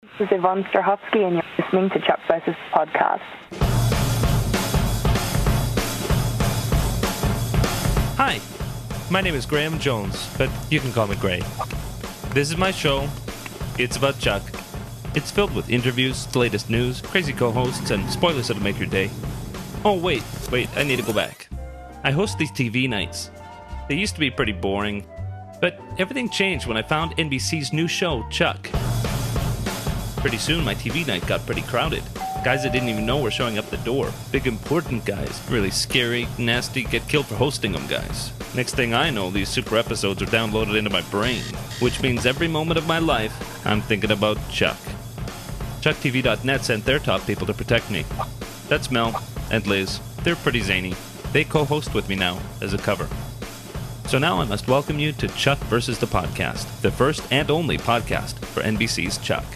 This is Yvonne Strahovski, and you're listening to Chuck vs. Podcast. Hi, my name is Graham Jones, but you can call me Gray. This is my show. It's about Chuck. It's filled with interviews, the latest news, crazy co-hosts, and spoilers that'll make your day. Oh, wait, I need to go back. I host these TV nights. They used to be pretty boring, but everything changed when I found NBC's new show, Chuck. Pretty soon, my TV night got pretty crowded. Guys I didn't even know were showing up the door. Big, important guys. Really scary, nasty, get killed for hosting them guys. Next thing I know, these super episodes are downloaded into my brain, which means every moment of my life, I'm thinking about Chuck. ChuckTV.net sent their top people to protect me. That's Mel and Liz. They're pretty zany. They co-host with me now as a cover. So now I must welcome you to Chuck vs. the Podcast, the first and only podcast for NBC's Chuck.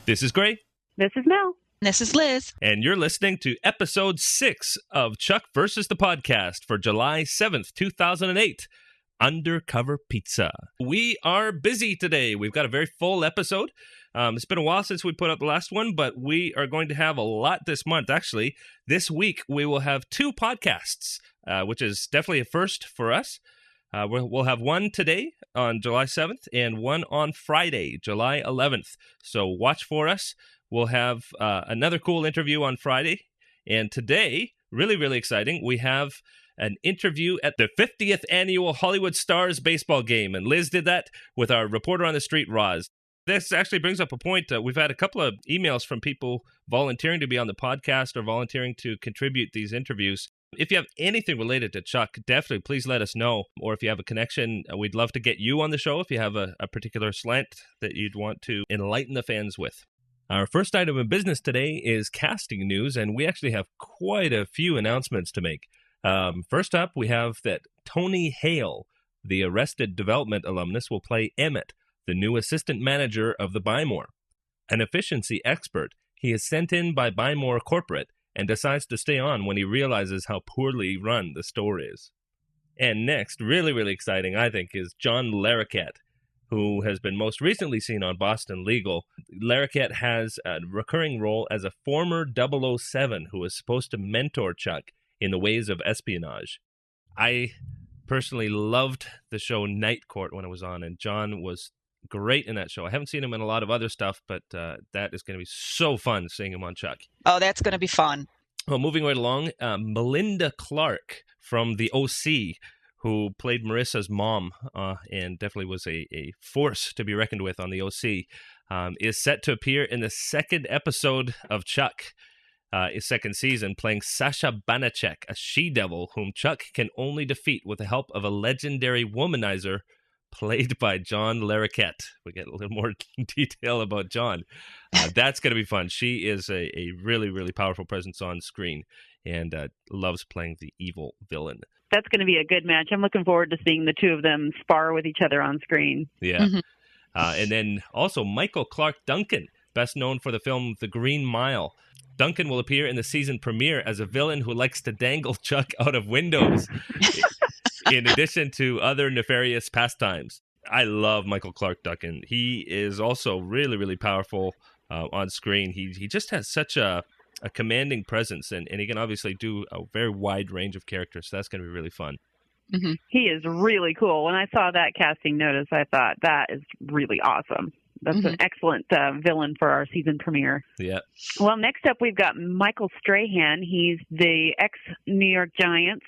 This is Gray. This is Mel. This is Liz. And you're listening to episode 6 of Chuck vs. the Podcast for July 7th, 2008. Undercover Pizza. We are busy today. We've got a very full episode. It's been a while since we put up the last one, but we are going to have a lot this month. Actually, this week we will have 2 podcasts, which is definitely a first for us. We'll have one today on July 7th and one on Friday, July 11th. So watch for us. We'll have another cool interview on Friday. And today, really, really exciting, we have an interview at the 50th annual Hollywood Stars baseball game. And Liz did that with our reporter on the street, Roz. This actually brings up a point. We've had a couple of emails from people volunteering to be on the podcast or volunteering to contribute these interviews. If you have anything related to Chuck, definitely please let us know. Or if you have a connection, we'd love to get you on the show if you have a particular slant that you'd want to enlighten the fans with. Our first item of business today is casting news, and we actually have quite a few announcements to make. First up, we have that Tony Hale, the Arrested Development alumnus, will play Emmett, the new assistant manager of the Buy More. An efficiency expert, he is sent in by Buy More Corporate and decides to stay on when he realizes how poorly run the store is. And next, really, really exciting, I think, is John Larroquette, who has been most recently seen on Boston Legal. Larroquette has a recurring role as a former 007 who is supposed to mentor Chuck in the ways of espionage. I personally loved the show Night Court when it was on, and John was great in that show. I haven't seen him in a lot of other stuff, but that is going to be so fun seeing him on Chuck. Oh, that's going to be fun. Well, moving right along, Melinda Clarke from The OC, who played Marissa's mom and definitely was a force to be reckoned with on The OC, is set to appear in the second episode of Chuck, his second season, playing Sasha Banachek, a she-devil whom Chuck can only defeat with the help of a legendary womanizer played by John Larroquette. We get a little more detail about John. That's going to be fun. She is a really, really powerful presence on screen and loves playing the evil villain. That's going to be a good match. I'm looking forward to seeing the two of them spar with each other on screen. Yeah. Mm-hmm. And then also Michael Clark Duncan, best known for the film The Green Mile. Duncan will appear in the season premiere as a villain who likes to dangle Chuck out of windows. In addition to other nefarious pastimes. I love Michael Clark Duncan. He is also really, really powerful on screen. He just has such a commanding presence, and he can obviously do a very wide range of characters, so that's going to be really fun. Mm-hmm. He is really cool. When I saw that casting notice, I thought, that is really awesome. That's an excellent villain for our season premiere. Yeah. Well, next up, we've got Michael Strahan. He's the ex-New York Giants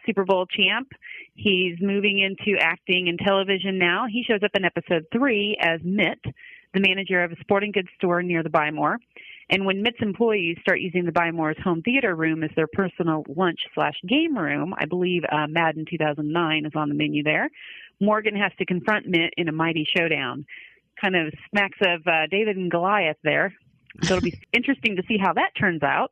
Super Bowl champ. He's moving into acting and television now. He shows up in episode 3 as Mitt, the manager of a sporting goods store near the Buy More. And when Mitt's employees start using the Buy More's home theater room as their personal lunch/game room, I believe Madden 2009 is on the menu there, Morgan has to confront Mitt in a mighty showdown. Kind of smacks of David and Goliath there. So it'll be interesting to see how that turns out.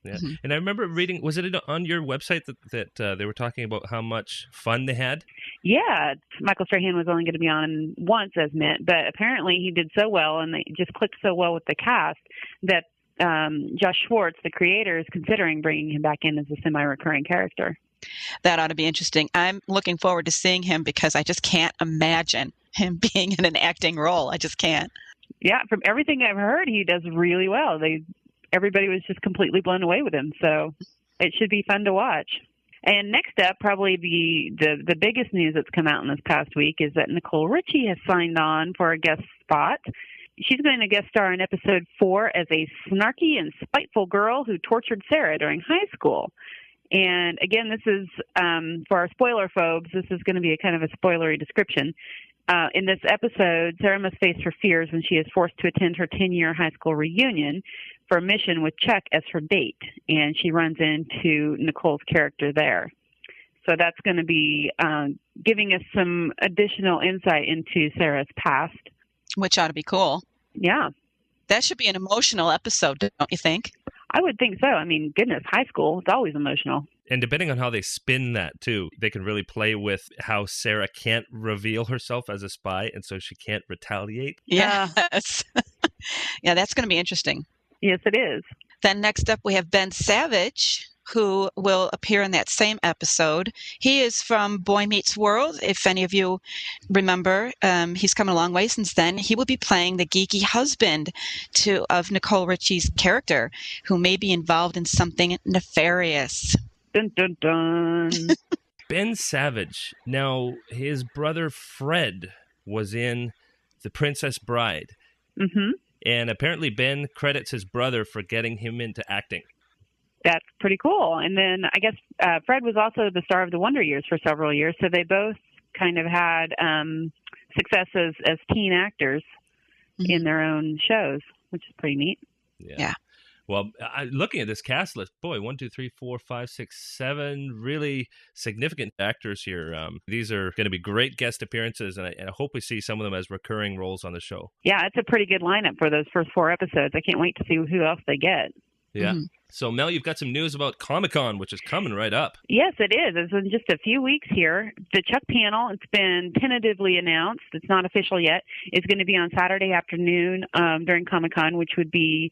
Yeah, and I remember reading, was it on your website that they were talking about how much fun they had? Yeah, Michael Strahan was only going to be on once as Mitt, but apparently he did so well and they just clicked so well with the cast that Josh Schwartz, the creator, is considering bringing him back in as a semi-recurring character. That ought to be interesting. I'm looking forward to seeing him because I just can't imagine him being in an acting role. I just can't. Yeah, from everything I've heard, he does really well. Everybody was just completely blown away with him, so it should be fun to watch. And next up, probably the biggest news that's come out in this past week is that Nicole Richie has signed on for a guest spot. She's going to guest star in episode 4 as a snarky and spiteful girl who tortured Sarah during high school. And again, this is, for our spoiler phobes, this is going to be a kind of a spoilery description. In this episode, Sarah must face her fears when she is forced to attend her 10-year high school reunion for a mission with Chuck as her date, and she runs into Nicole's character there. So that's going to be giving us some additional insight into Sarah's past. Which ought to be cool. Yeah. That should be an emotional episode, don't you think? I would think so. I mean, goodness, high school, it's always emotional. And depending on how they spin that, too, they can really play with how Sarah can't reveal herself as a spy, and so she can't retaliate. Yes. Yeah, that's going to be interesting. Yes, it is. Then next up, we have Ben Savage, who will appear in that same episode. He is from Boy Meets World. If any of you remember, he's come a long way since then. He will be playing the geeky husband of Nicole Richie's character, who may be involved in something nefarious. Dun, dun, dun. Ben Savage. Now, his brother Fred was in The Princess Bride. Mm-hmm. And apparently Ben credits his brother for getting him into acting. That's pretty cool. And then I guess Fred was also the star of the Wonder Years for several years, so they both kind of had success as teen actors in their own shows, which is pretty neat. Yeah. Well, looking at this cast list, boy, 1, 2, 3, 4, 5, 6, 7 really significant actors here. These are going to be great guest appearances, and I hope we see some of them as recurring roles on the show. Yeah, it's a pretty good lineup for those first 4 episodes. I can't wait to see who else they get. Yeah. Mm-hmm. So, Mel, you've got some news about Comic-Con, which is coming right up. Yes, it is. It's in just a few weeks here. The Chuck panel, it's been tentatively announced. It's not official yet. It's going to be on Saturday afternoon during Comic-Con, which would be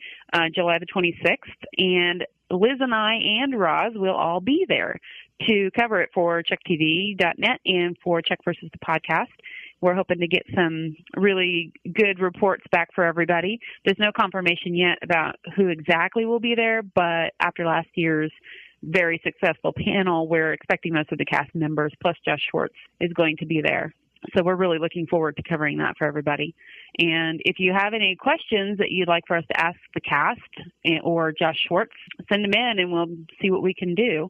July the 26th. And Liz and I and Roz will all be there to cover it for ChuckTV.net and for Chuck versus the podcast. We're hoping to get some really good reports back for everybody. There's no confirmation yet about who exactly will be there, but after last year's very successful panel, we're expecting most of the cast members, plus Josh Schwartz, is going to be there. So we're really looking forward to covering that for everybody. And if you have any questions that you'd like for us to ask the cast or Josh Schwartz, send them in and we'll see what we can do.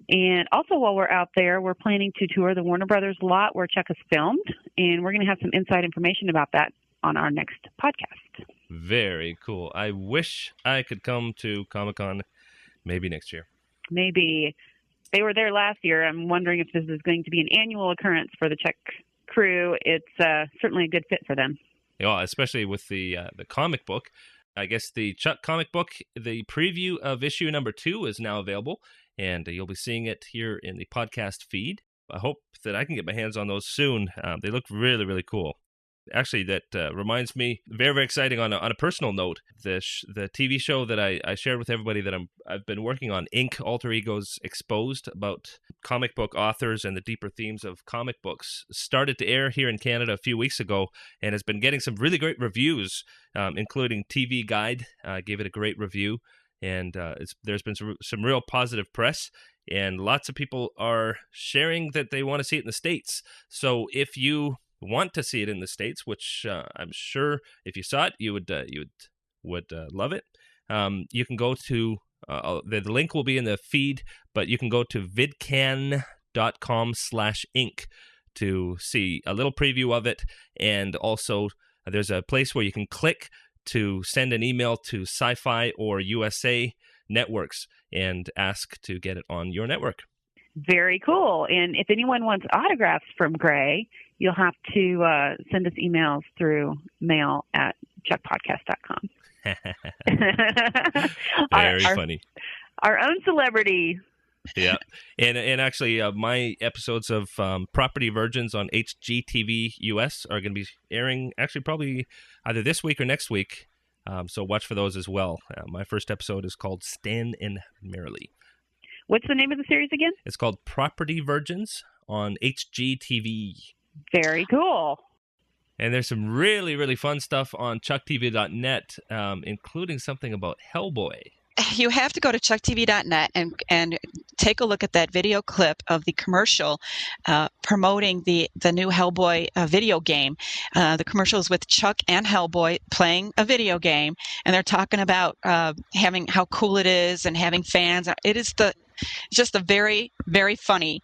And also while we're out there, we're planning to tour the Warner Brothers lot where Chuck is filmed, and we're going to have some inside information about that on our next podcast. Very cool. I wish I could come to Comic-Con maybe next year. Maybe. They were there last year. I'm wondering if this is going to be an annual occurrence for the Chuck crew. It's certainly a good fit for them. Yeah, especially with the comic book. I guess the Chuck comic book, the preview of issue number 2 is now available, and you'll be seeing it here in the podcast feed. I hope that I can get my hands on those soon. They look really, really cool. Actually, that reminds me, very, very exciting on a personal note, the TV show that I shared with everybody that I've been working on, Ink, Alter Egos Exposed, about comic book authors and the deeper themes of comic books, started to air here in Canada a few weeks ago and has been getting some really great reviews, including TV Guide gave it a great review, and there's been some real positive press. And lots of people are sharing that they want to see it in the States. So if you want to see it in the States, which I'm sure if you saw it, you would love it. You can go to, the link will be in the feed, but you can go to vidcan.com/ink to see a little preview of it. And also there's a place where you can click to send an email to Sci-Fi or USA networks and ask to get it on your network. Very cool. And if anyone wants autographs from Gray, you'll have to send us emails through mail at chuckpodcast.com. Very funny. Our own celebrity. Yeah. And actually, my episodes of Property Virgins on HGTV US are going to be airing actually probably either this week or next week. So watch for those as well. My first episode is called Stan and Merrily. What's the name of the series again? It's called Property Virgins on HGTV. Very cool. And there's some really, really fun stuff on chucktv.net, including something about Hellboy. You have to go to chucktv.net and take a look at that video clip of the commercial promoting the new Hellboy video game. The commercial is with Chuck and Hellboy playing a video game, and they're talking about having how cool it is and having fans. It is just a very, very funny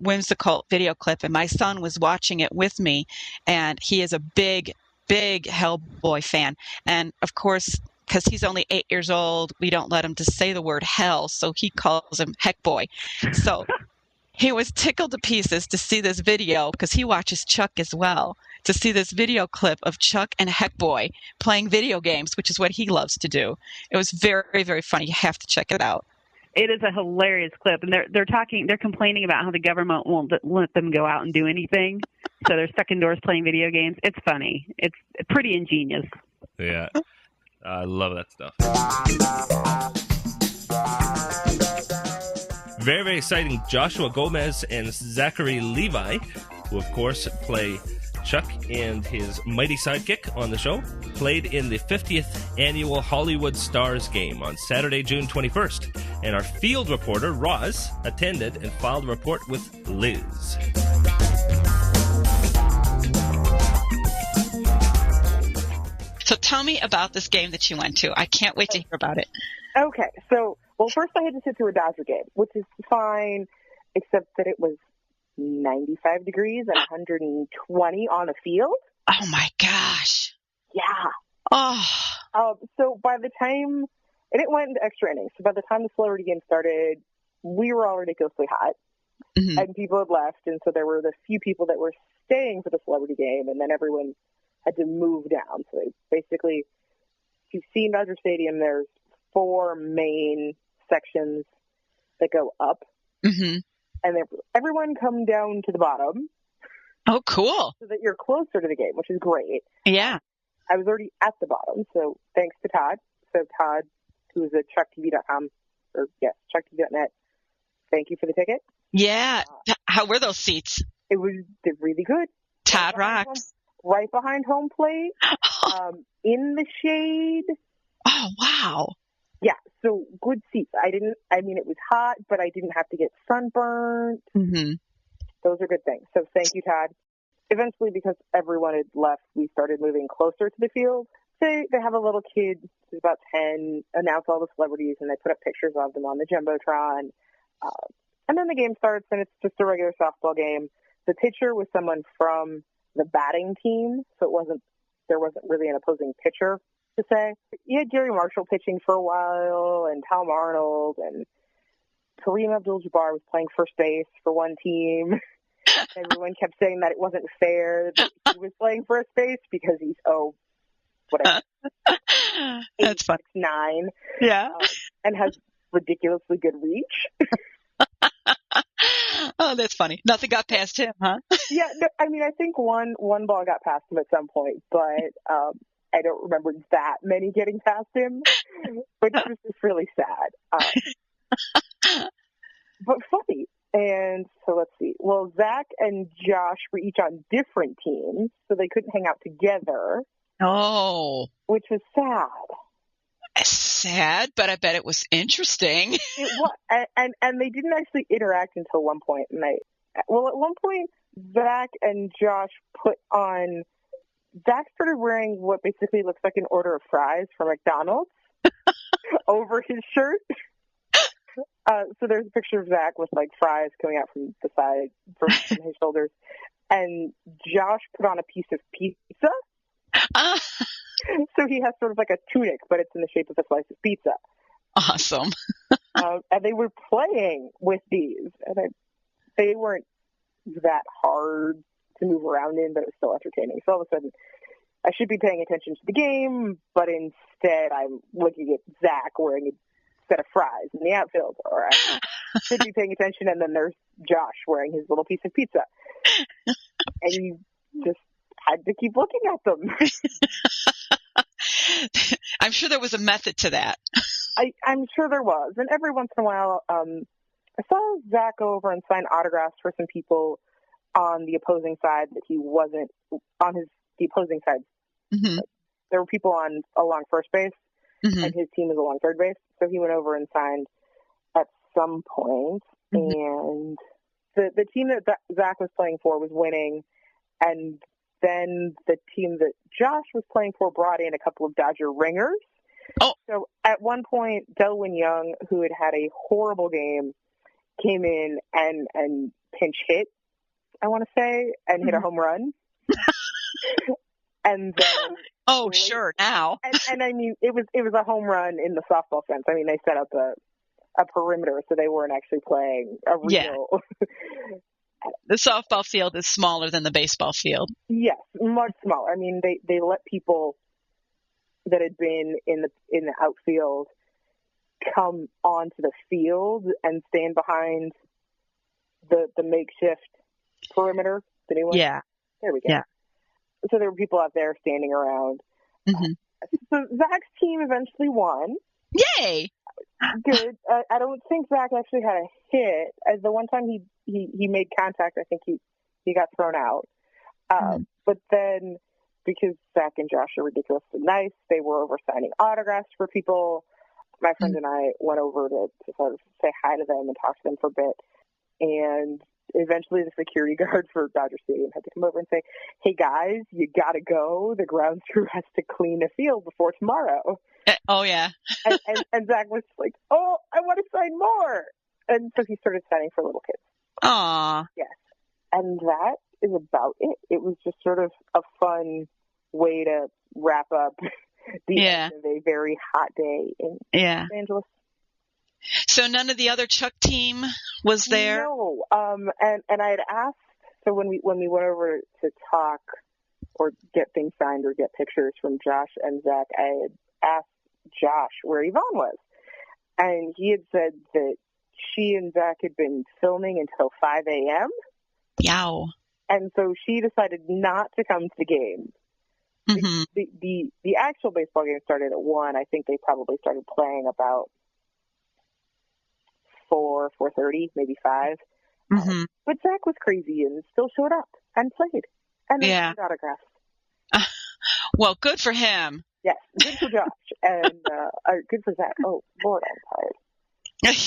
whimsical video clip, and my son was watching it with me, and he is a big Hellboy fan. And of course, because he's only 8 years old, we don't let him to say the word hell, so he calls him Heck Boy. So he was tickled to pieces to see this video, because he watches Chuck as well, to see this video clip of Chuck and Heck Boy playing video games, which is what he loves to do. It was very, very funny. You have to check it out. It is a hilarious clip, and they're complaining about how the government won't let them go out and do anything, so they're stuck indoors playing video games. It's funny. It's pretty ingenious. Yeah, I love that stuff. Very, very exciting. Joshua Gomez and Zachary Levi, who of course play Chuck and his mighty sidekick on the show, played in the 50th annual Hollywood Stars game on Saturday, June 21st. And our field reporter, Roz, attended and filed a report with Liz. So tell me about this game that you went to. I can't wait to hear about it. Okay, so, first I had to sit through a Dodger game, which is fine, except that it was 95 degrees and 120 on the field. Oh, my gosh. Yeah. Oh. So by the time, and it went into extra innings, so by the time the celebrity game started, we were all ridiculously hot, and people had left, and so there were the few people that were staying for the celebrity game, and then everyone had to move down. So basically, if you've seen Dodger Stadium, there's 4 main sections that go up. Mm-hmm. And everyone come down to the bottom. Oh, cool. So that you're closer to the game, which is great. Yeah. I was already at the bottom, so thanks to Todd. So Todd, who is at chucktv.com, chucktv.net, thank you for the ticket. Yeah. How were those seats? They're really good. Todd rocks. Right behind home plate, in the shade. Oh, wow. Yeah, so good seats. It was hot, but I didn't have to get sunburned. Mm-hmm. Those are good things. So thank you, Todd. Eventually, because everyone had left, we started moving closer to the field. They have a little kid who's about 10, announce all the celebrities, and they put up pictures of them on the Jumbotron. And then the game starts, and it's just a regular softball game. The pitcher was someone from the batting team, so there wasn't really an opposing pitcher to say. You had Gary Marshall pitching for a while, and Tom Arnold, and Kareem Abdul-Jabbar was playing first base for one team. Everyone kept saying that it wasn't fair that he was playing first base because he's, whatever. That's fun. 6'9". Yeah. And has ridiculously good reach. Oh, that's funny. Nothing got past him, huh? Yeah, no, I think one ball got past him at some point, but I don't remember that many getting past him, which was just really sad. But funny. And so let's see. Well, Zach and Josh were each on different teams, so they couldn't hang out together. Oh. Which was sad. Sad, but I bet it was interesting. It was, and they didn't actually interact until one point. At one point, Zach and Josh Zach started wearing what basically looks like an order of fries from McDonald's over his shirt. So there's a picture of Zach with like fries coming out from the side, from his shoulders, and Josh put on a piece of pizza. So he has sort of like a tunic, but it's in the shape of a slice of pizza. Awesome. And they were playing with these, and they weren't that hard to move around in, but it was still entertaining. So all of a sudden, I should be paying attention to the game, but instead I'm looking at Zach wearing a set of fries in the outfield, or I should be paying attention, and then there's Josh wearing his little piece of pizza. And you just had to keep looking at them. I'm sure there was a method to that. I'm sure there was. And every once in a while, I saw Zach go over and sign autographs for some people on the opposing side that he wasn't, on his the opposing side. Mm-hmm. There were people along first base, Mm-hmm. and his team was along third base. So he went over and signed at some point, and the team that Zach was playing for was winning, and then the team that Josh was playing for brought in a couple of Dodger ringers. Oh. So at one point, Delwyn Young, who had a horrible game, came in and pinch hit, I want to say, and hit a home run. And then sure, now. and I mean, it was a home run in the softball fence. I mean, they set up a perimeter, so they weren't actually playing a real. Yeah. The softball field is smaller than the baseball field. Yes, much smaller. I mean, they let people that had been in the outfield come onto the field and stand behind the makeshift perimeter. Yeah. There we go. Yeah. So there were people out there standing around. Mm-hmm. So Zach's team eventually won. Yay! Good. I don't think Zach actually had a hit. As the one time he made contact, I think he got thrown out. But then, because Zach and Josh are ridiculously nice, they were over signing autographs for people. My friend and I went over to sort of say hi to them and talk to them for a bit. And eventually the security guard for Dodger Stadium had to come over and say, "Hey guys, you gotta go. The grounds crew has to clean the field before tomorrow." Oh yeah. and Zach was like, "Oh, I want to sign more." And so he started signing for little kids. Aw. Yes. And that is about it. It was just sort of a fun way to wrap up the end of a very hot day in Los Angeles. So none of the other Chuck team was there? No. And I had asked, so when we went over to talk or get things signed or get pictures from Josh and Zach, I had asked Josh where Yvonne was. And he had said that she and Zach had been filming until 5 a.m. Yow. And so she decided not to come to the game. Mm-hmm. The actual baseball game started at 1. I think they probably started playing about 4:30, maybe 5. Mm-hmm. But Zach was crazy and still showed up and played and then signed autographs. Well, good for him. Yes, good for Josh and good for Zach. Oh Lord, I'm tired.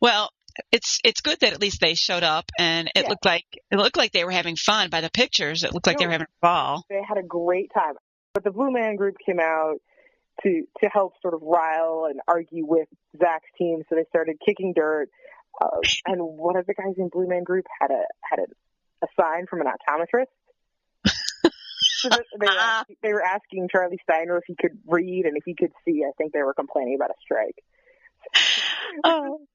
Well, it's good that at least they showed up, and it looked like they were having fun. By the pictures, it looked like they were having a ball. They had a great time. But the Blue Man Group came out to help sort of rile and argue with Zach's team, so they started kicking dirt. And one of the guys in Blue Man Group had a sign from an optometrist. So they were asking Charlie Steiner if he could read and if he could see. I think they were complaining about a strike.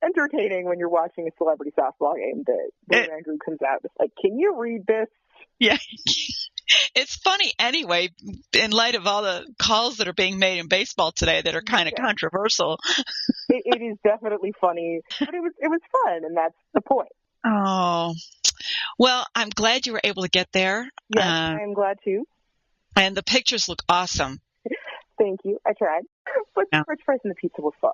Entertaining when you're watching a celebrity softball game. The Blue Man Group comes out and it's like, "Can you read this?" Yeah. It's funny anyway, in light of all the calls that are being made in baseball today that are kind of controversial. It is definitely funny, but it was fun, and that's the point. Oh, well, I'm glad you were able to get there. Yes, I'm glad too. And the pictures look awesome. Thank you. I tried, but the French fries and the pizza was fun.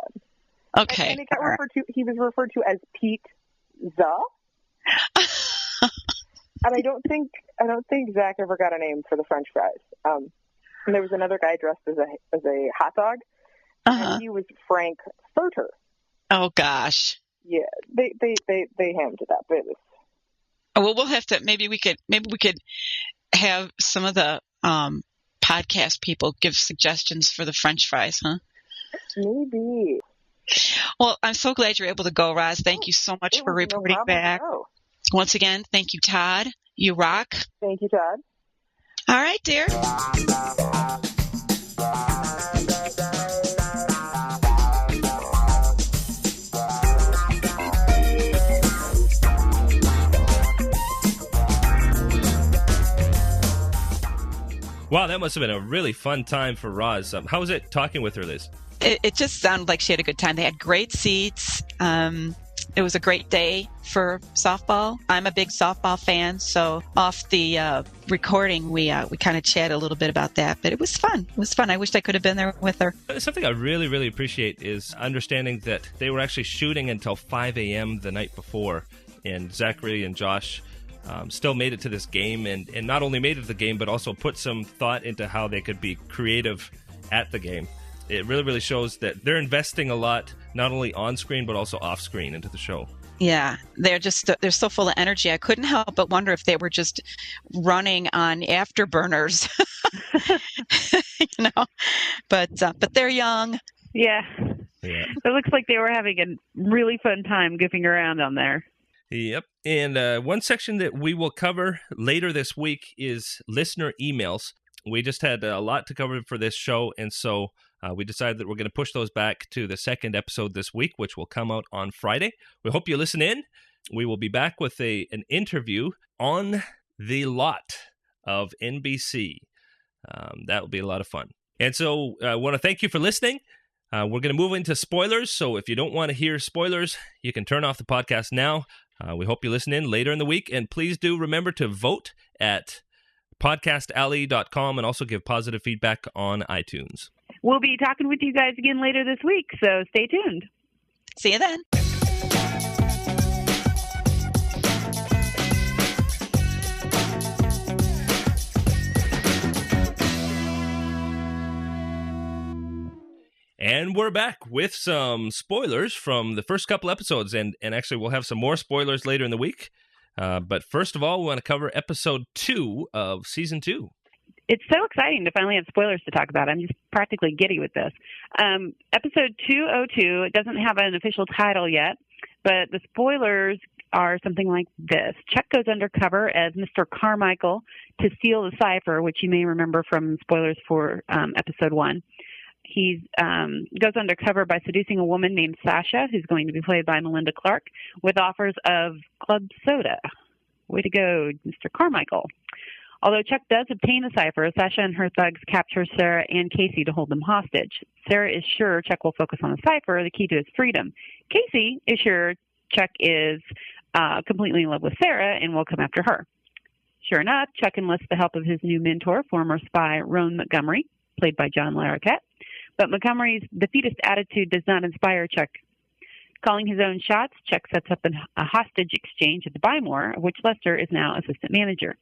Okay. And it got referred to. He was referred to as Pete the. And I don't think Zach ever got a name for the French fries. And there was another guy dressed as a hot dog, and he was Frank Furter. Oh gosh. Yeah, they hammed it up. It was. Oh, well, we'll have to. Maybe we could have some of the podcast people give suggestions for the French fries, huh? Maybe. Well, I'm so glad you're able to go, Roz. Thank you so much for reporting back. Once again, thank you, Todd. You rock. Thank you, Todd. All right, dear. Wow, that must have been a really fun time for Roz. How was it talking with her, Liz? It just sounded like she had a good time. They had great seats. It was a great day for softball. I'm a big softball fan, so off the recording, we kind of chatted a little bit about that. But it was fun. It was fun. I wish I could have been there with her. Something I really, really appreciate is understanding that they were actually shooting until 5 a.m. the night before, and Zachary and Josh still made it to this game, and not only made it to the game, but also put some thought into how they could be creative at the game. It really, really shows that they're investing a lot, not only on screen, but also off screen into the show. Yeah, they're so full of energy. I couldn't help but wonder if they were just running on afterburners, But they're young. Yeah. It looks like they were having a really fun time goofing around on there. Yep. And one section that we will cover later this week is listener emails. We just had a lot to cover for this show, and so we decided that we're going to push those back to the second episode this week, which will come out on Friday. We hope you listen in. We will be back with an interview on the lot of NBC. That will be a lot of fun. And so I want to thank you for listening. We're going to move into spoilers, so if you don't want to hear spoilers, you can turn off the podcast now. We hope you listen in later in the week, and please do remember to vote at podcastalley.com and also give positive feedback on iTunes. We'll be talking with you guys again later this week, so stay tuned. See you then. And we're back with some spoilers from the first couple episodes, and actually we'll have some more spoilers later in the week. But first of all, we want to cover episode 2 of season 2. It's so exciting to finally have spoilers to talk about. I'm just practically giddy with this. Episode 202, it doesn't have an official title yet, but the spoilers are something like this. Chuck goes undercover as Mr. Carmichael to steal the cipher, which you may remember from spoilers for episode 1. He goes undercover by seducing a woman named Sasha, who's going to be played by Melinda Clark, with offers of club soda. Way to go, Mr. Carmichael. Although Chuck does obtain the cipher, Sasha and her thugs capture Sarah and Casey to hold them hostage. Sarah is sure Chuck will focus on the cipher, the key to his freedom. Casey is sure Chuck is completely in love with Sarah and will come after her. Sure enough, Chuck enlists the help of his new mentor, former spy Roan Montgomery, played by John Larroquette. But Montgomery's defeatist attitude does not inspire Chuck. Calling his own shots, Chuck sets up a hostage exchange at the Bymore, of which Lester is now assistant manager.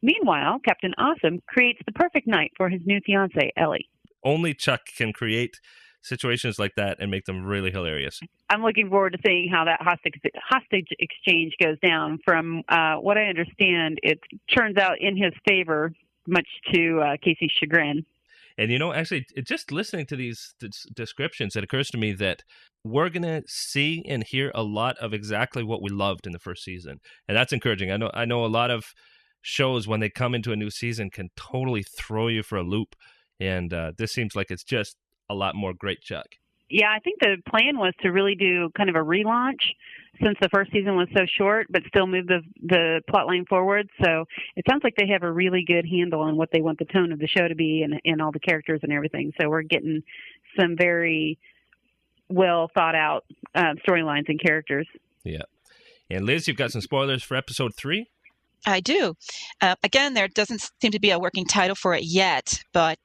Meanwhile, Captain Awesome creates the perfect night for his new fiancée, Ellie. Only Chuck can create situations like that and make them really hilarious. I'm looking forward to seeing how that hostage exchange goes down. From what I understand, it turns out in his favor, much to Casey's chagrin. And, actually, just listening to these descriptions, it occurs to me that we're going to see and hear a lot of exactly what we loved in the first season. And that's encouraging. I know a lot of shows, when they come into a new season, can totally throw you for a loop. And this seems like it's just a lot more great Chuck. Yeah, I think the plan was to really do kind of a relaunch since the first season was so short, but still move the plot line forward. So it sounds like they have a really good handle on what they want the tone of the show to be and all the characters and everything. So we're getting some very well thought out storylines and characters. Yeah. And Liz, you've got some spoilers for episode 3? I do. Again, there doesn't seem to be a working title for it yet, but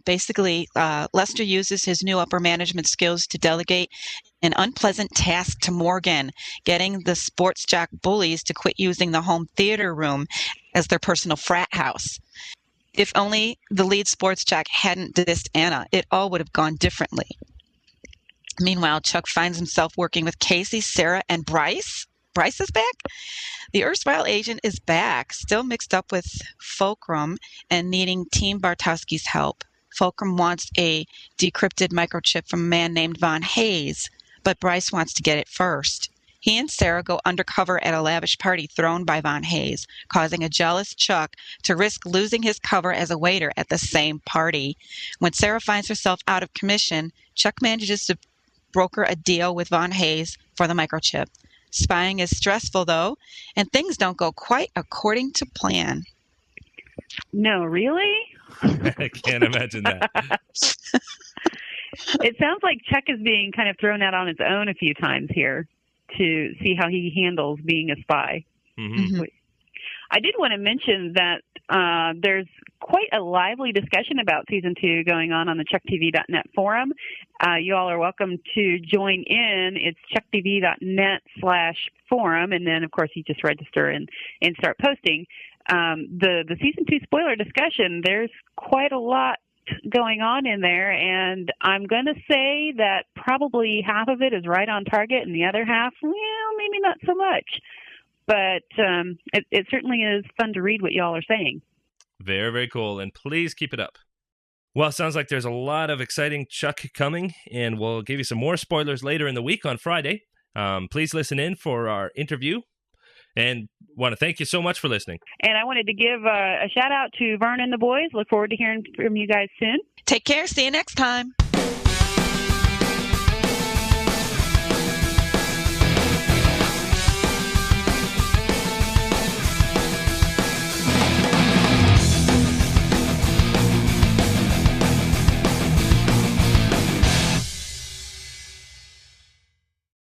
basically Lester uses his new upper management skills to delegate an unpleasant task to Morgan, getting the sports jock bullies to quit using the home theater room as their personal frat house. If only the lead sports jock hadn't dissed Anna, it all would have gone differently. Meanwhile, Chuck finds himself working with Casey, Sarah, and Bryce. Bryce is back? The erstwhile agent is back, still mixed up with Fulcrum and needing Team Bartowski's help. Fulcrum wants a decrypted microchip from a man named Von Hayes, but Bryce wants to get it first. He and Sarah go undercover at a lavish party thrown by Von Hayes, causing a jealous Chuck to risk losing his cover as a waiter at the same party. When Sarah finds herself out of commission, Chuck manages to broker a deal with Von Hayes for the microchip. Spying is stressful, though, and things don't go quite according to plan. No, really? I can't imagine that. It sounds like Chuck is being kind of thrown out on his own a few times here to see how he handles being a spy. Mm-hmm. I did want to mention that there's quite a lively discussion about season 2 going on the ChuckTV.net forum. You all are welcome to join in. It's ChuckTV.net/forum, and then of course you just register and start posting. The season 2 spoiler discussion. There's quite a lot going on in there, and I'm going to say that probably half of it is right on target, and the other half, well, maybe not so much. But it certainly is fun to read what y'all are saying. Very, very cool, and please keep it up. Well, it sounds like there's a lot of exciting Chuck coming, and we'll give you some more spoilers later in the week on Friday. Please listen in for our interview, and want to thank you so much for listening. And I wanted to give a shout out to Vern and the boys. Look forward to hearing from you guys soon. Take care. See you next time.